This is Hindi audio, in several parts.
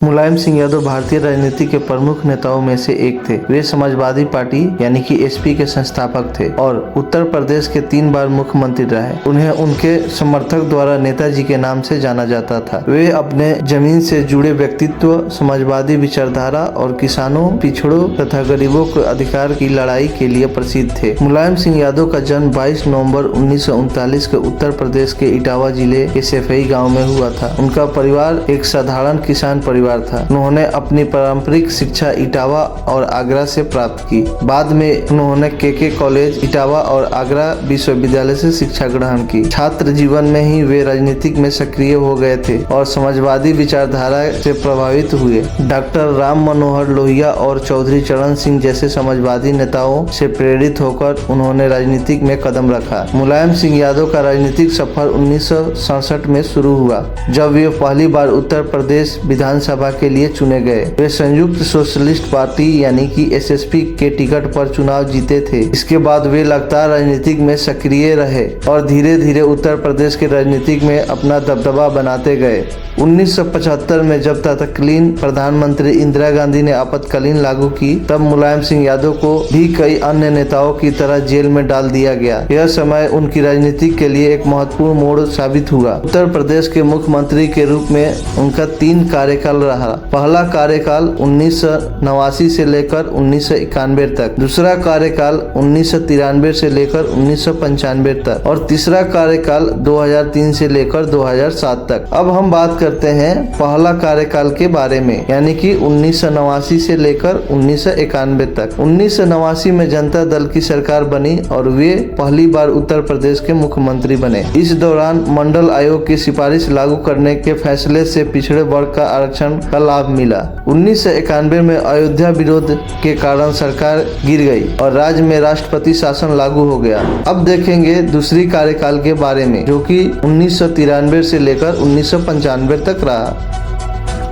मुलायम सिंह यादव भारतीय राजनीति के प्रमुख नेताओं में से एक थे। वे समाजवादी पार्टी यानी कि एसपी के संस्थापक थे और उत्तर प्रदेश के 3 बार मुख्यमंत्री रहे। उन्हें उनके समर्थक द्वारा नेताजी के नाम से जाना जाता था। वे अपने जमीन से जुड़े व्यक्तित्व, समाजवादी विचारधारा और किसानों, पिछड़ों तथा गरीबों के अधिकार की लड़ाई के लिए प्रसिद्ध थे। मुलायम सिंह यादव का जन्म 22 नवंबर 1939 के उत्तर प्रदेश के इटावा जिले के सैफई गाँव में हुआ था। उनका परिवार एक साधारण किसान परिवार था। उन्होंने अपनी पारंपरिक शिक्षा इटावा और आगरा से प्राप्त की। बाद में उन्होंने केके कॉलेज इटावा और आगरा विश्वविद्यालय से शिक्षा ग्रहण की। छात्र जीवन में ही वे राजनीतिक में सक्रिय हो गए थे और समाजवादी विचारधारा से प्रभावित हुए। डॉक्टर राम मनोहर लोहिया और चौधरी चरण सिंह जैसे समाजवादी नेताओं से प्रेरित होकर उन्होंने राजनीतिक में कदम रखा। मुलायम सिंह यादव का राजनीतिक सफर 1967 में शुरू हुआ, जब वे पहली बार उत्तर प्रदेश विधानसभा के लिए चुने गए। वे संयुक्त सोशलिस्ट पार्टी यानी कि एसएसपी के टिकट पर चुनाव जीते थे। इसके बाद वे लगातार राजनीतिक में सक्रिय रहे और धीरे धीरे उत्तर प्रदेश के राजनीतिक में अपना दबदबा बनाते गए। 1975 में जब तत्कालीन प्रधानमंत्री इंदिरा गांधी ने आपातकालीन लागू की, तब मुलायम सिंह यादव को भी कई अन्य नेताओं की तरह जेल में डाल दिया गया। यह समय उनकी राजनीति के लिए एक महत्वपूर्ण मोड़ साबित हुआ। उत्तर प्रदेश के मुख्यमंत्री के रूप में उनका 3 कार्यकाल रहा। पहला कार्यकाल 1989 से लेकर 1991 तक, दूसरा कार्यकाल 1993 से लेकर 1995 तक और तीसरा कार्यकाल 2003 से लेकर 2007 तक। अब हम बात करते हैं पहला कार्यकाल के बारे में, यानी कि 1989 से लेकर 1991 तक। 1989 में जनता दल की सरकार बनी और वे पहली बार उत्तर प्रदेश के मुख्यमंत्री बने। इस दौरान मंडल आयोग की सिफारिश लागू करने के फैसले से पिछड़े वर्ग का आरक्षण का लाभ मिला। 1991 में अयोध्या विरोध के कारण सरकार गिर गई और राज्य में राष्ट्रपति शासन लागू हो गया। अब देखेंगे दूसरी कार्यकाल के बारे में, जो कि 1993 से लेकर 1995 तक रहा।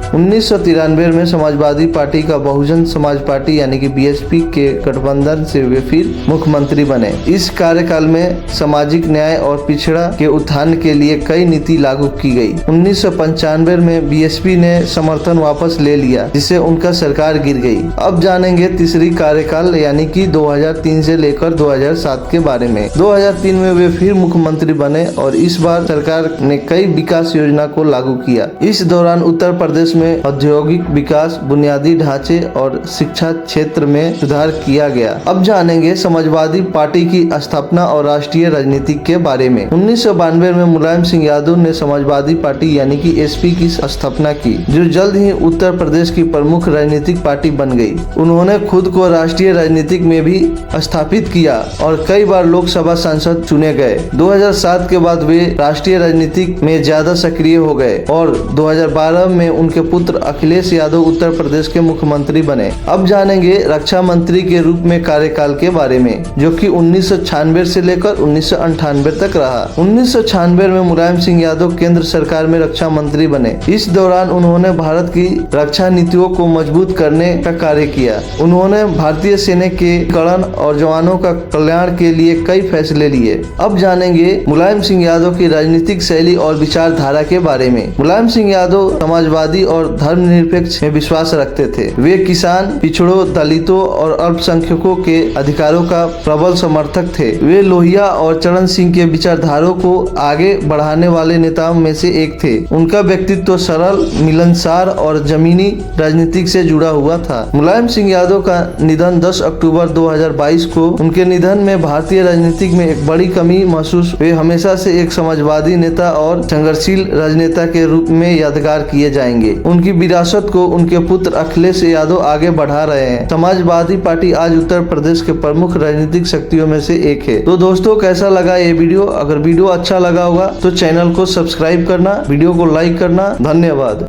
1993 में समाजवादी पार्टी का बहुजन समाज पार्टी यानी कि बीएसपी के गठबंधन से वे फिर मुख्यमंत्री बने। इस कार्यकाल में सामाजिक न्याय और पिछड़ा के उत्थान के लिए कई नीति लागू की गई। 1995 में बीएसपी ने समर्थन वापस ले लिया, जिससे उनका सरकार गिर गई। अब जानेंगे तीसरी कार्यकाल यानी कि 2003 से लेकर 2007 के बारे में। 2003 में वे फिर मुख्यमंत्री बने और इस बार सरकार ने कई विकास योजना को लागू किया। इस दौरान उत्तर प्रदेश में औद्योगिक विकास, बुनियादी ढांचे और शिक्षा क्षेत्र में सुधार किया गया। अब जानेंगे समाजवादी पार्टी की स्थापना और राष्ट्रीय राजनीति के बारे में। 1992 में मुलायम सिंह यादव ने समाजवादी पार्टी यानी कि एसपी की स्थापना की, जो जल्द ही उत्तर प्रदेश की प्रमुख राजनीतिक पार्टी बन गई। उन्होंने खुद को राष्ट्रीय राजनीतिक में भी स्थापित किया और कई बार लोकसभा सांसद चुने गए। 2007 के बाद वे राष्ट्रीय राजनीतिक में ज्यादा सक्रिय हो गए और 2012 में उनके पुत्र अखिलेश यादव उत्तर प्रदेश के मुख्यमंत्री बने। अब जानेंगे रक्षा मंत्री के रूप में कार्यकाल के बारे में, जो कि 1996 से लेकर 1998 तक रहा। 1996 में मुलायम सिंह यादव केंद्र सरकार में रक्षा मंत्री बने। इस दौरान उन्होंने भारत की रक्षा नीतियों को मजबूत करने का कार्य किया। उन्होंने भारतीय सेना के कल्याण और जवानों का कल्याण के लिए कई फैसले लिए। अब जानेंगे मुलायम सिंह यादव की राजनीतिक शैली और विचारधारा के बारे में। मुलायम सिंह यादव समाजवादी और धर्मनिरपेक्ष में विश्वास रखते थे। वे किसान, पिछड़ों, दलितों और अल्पसंख्यकों के अधिकारों का प्रबल समर्थक थे। वे लोहिया और चरण सिंह के विचारधारों को आगे बढ़ाने वाले नेताओं में से एक थे। उनका व्यक्तित्व सरल, मिलनसार और जमीनी राजनीति से जुड़ा हुआ था। मुलायम सिंह यादव का निधन 10 अक्टूबर 2022 को। उनके निधन में भारतीय राजनीति में एक बड़ी कमी महसूस। वे हमेशा से एक समाजवादी नेता और संघर्षशील राजनेता के रूप में यादगार किए जाएंगे। उनकी विरासत को उनके पुत्र अखिलेश यादव आगे बढ़ा रहे हैं। समाजवादी पार्टी आज उत्तर प्रदेश के प्रमुख राजनीतिक शक्तियों में से एक है। तो दोस्तों, कैसा लगा ये वीडियो? अगर वीडियो अच्छा लगा होगा तो चैनल को सब्सक्राइब करना, वीडियो को लाइक करना। धन्यवाद।